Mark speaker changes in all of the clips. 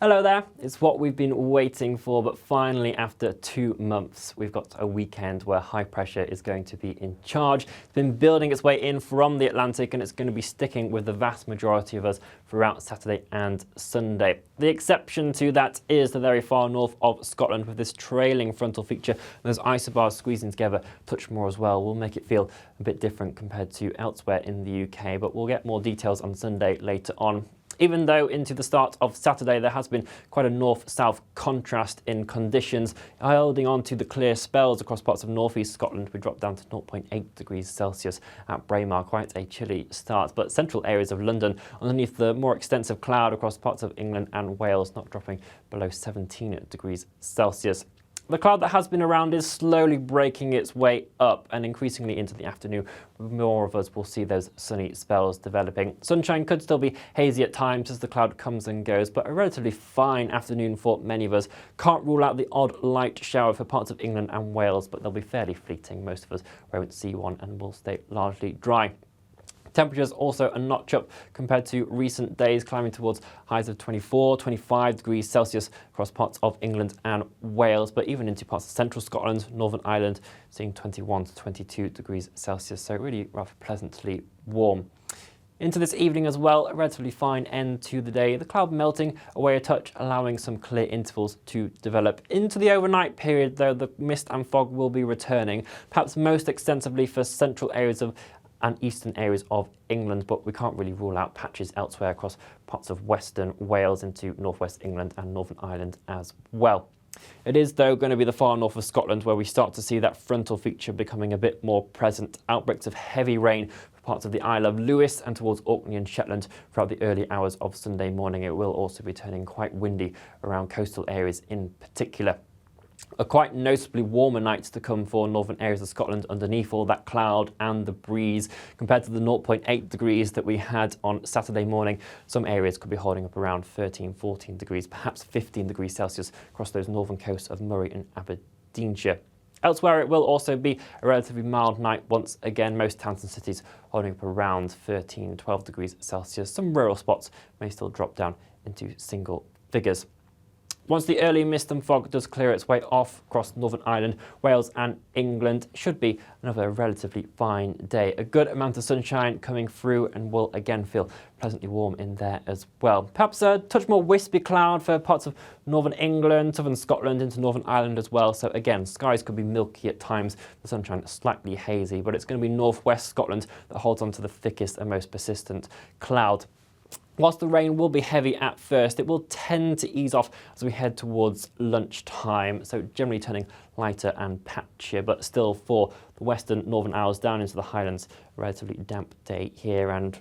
Speaker 1: Hello there, it's what we've been waiting for, but finally after 2 months we've got a weekend where high pressure is going to be in charge. It's been building its way in from the Atlantic and it's going to be sticking with the vast majority of us throughout Saturday and Sunday. The exception to that is the very far north of Scotland with this trailing frontal feature. Those isobars squeezing together a touch more as well will make it feel a bit different compared to elsewhere in the UK, but we'll get more details on Sunday later on. Even though into the start of Saturday there has been quite a north-south contrast in conditions, holding on to the clear spells across parts of northeast Scotland, we dropped down to 0.8 degrees Celsius at Braemar, quite a chilly start. But central areas of London, underneath the more extensive cloud across parts of England and Wales, not dropping below 17 degrees Celsius. The cloud that has been around is slowly breaking its way up, and increasingly into the afternoon more of us will see those sunny spells developing. Sunshine could still be hazy at times as the cloud comes and goes, but a relatively fine afternoon for many of us. Can't rule out the odd light shower for parts of England and Wales, but they'll be fairly fleeting. Most of us won't see one and will stay largely dry. Temperatures also a notch up compared to recent days, climbing towards highs of 24, 25 degrees Celsius across parts of England and Wales, but even into parts of central Scotland, Northern Ireland, seeing 21 to 22 degrees Celsius, so really rather pleasantly warm. Into this evening as well, a relatively fine end to the day. The cloud melting away a touch, allowing some clear intervals to develop. Into the overnight period, though, the mist and fog will be returning, perhaps most extensively for central areas of and eastern areas of England, but we can't really rule out patches elsewhere across parts of western Wales into northwest England and Northern Ireland as well. It is, though, going to be the far north of Scotland where we start to see that frontal feature becoming a bit more present. Outbreaks of heavy rain for parts of the Isle of Lewis and towards Orkney and Shetland throughout the early hours of Sunday morning. It will also be turning quite windy around coastal areas in particular. A quite noticeably warmer night to come for northern areas of Scotland underneath all that cloud and the breeze. Compared to the 0.8 degrees that we had on Saturday morning, some areas could be holding up around 13, 14 degrees, perhaps 15 degrees Celsius across those northern coasts of Moray and Aberdeenshire. Elsewhere, it will also be a relatively mild night once again. Most towns and cities holding up around 13, 12 degrees Celsius. Some rural spots may still drop down into single figures. Once the early mist and fog does clear its way off across Northern Ireland, Wales and England, should be another relatively fine day. A good amount of sunshine coming through and will again feel pleasantly warm in there as well. Perhaps a touch more wispy cloud for parts of Northern England, Southern Scotland into Northern Ireland as well. So again, skies could be milky at times, the sunshine slightly hazy, but it's going to be northwest Scotland that holds on to the thickest and most persistent cloud. Whilst the rain will be heavy at first, it will tend to ease off as we head towards lunchtime, so generally turning lighter and patchier, but still for the western northern Isles down into the Highlands, a relatively damp day here and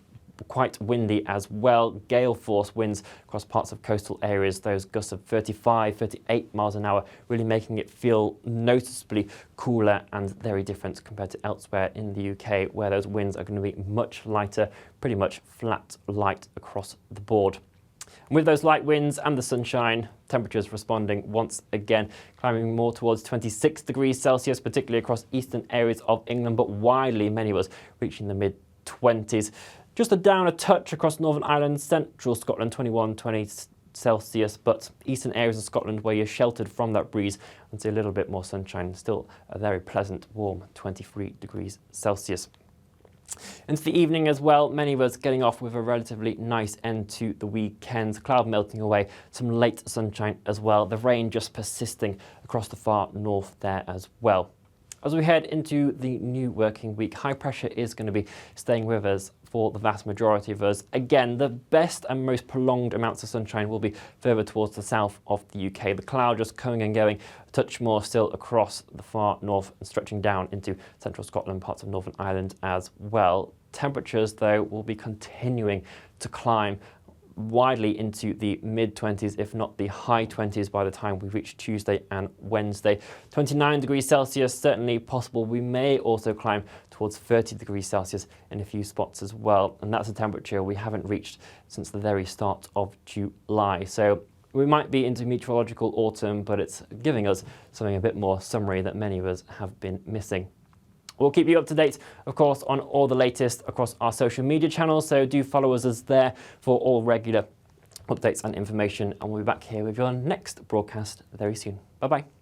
Speaker 1: quite windy as well. Gale force winds across parts of coastal areas, those gusts of 35, 38 miles an hour, really making it feel noticeably cooler and very different compared to elsewhere in the UK, where those winds are going to be much lighter, pretty much flat light across the board. And with those light winds and the sunshine, temperatures responding once again, climbing more towards 26 degrees Celsius, particularly across eastern areas of England, but widely, many of us reaching the mid-20s. Just down a touch across Northern Ireland, central Scotland, 21, 20 Celsius, but eastern areas of Scotland where you're sheltered from that breeze and see a little bit more sunshine, still a very pleasant, warm 23 degrees Celsius. Into the evening as well, many of us getting off with a relatively nice end to the weekend. Cloud melting away, some late sunshine as well, the rain just persisting across the far north there as well. As we head into the new working week, high pressure is going to be staying with us for the vast majority of us. Again, the best and most prolonged amounts of sunshine will be further towards the south of the UK. The cloud just coming and going, a touch more still across the far north and stretching down into central Scotland, parts of Northern Ireland as well. Temperatures, though, will be continuing to climb widely into the mid-20s, if not the high 20s by the time we reach Tuesday and Wednesday. 29 degrees Celsius, certainly possible. We may also climb towards 30 degrees Celsius in a few spots as well. And that's a temperature we haven't reached since the very start of July. So we might be into meteorological autumn, but it's giving us something a bit more summery that many of us have been missing. We'll keep you up to date, of course, on all the latest across our social media channels, so do follow us there for all regular updates and information, and we'll be back here with your next broadcast very soon. Bye-bye.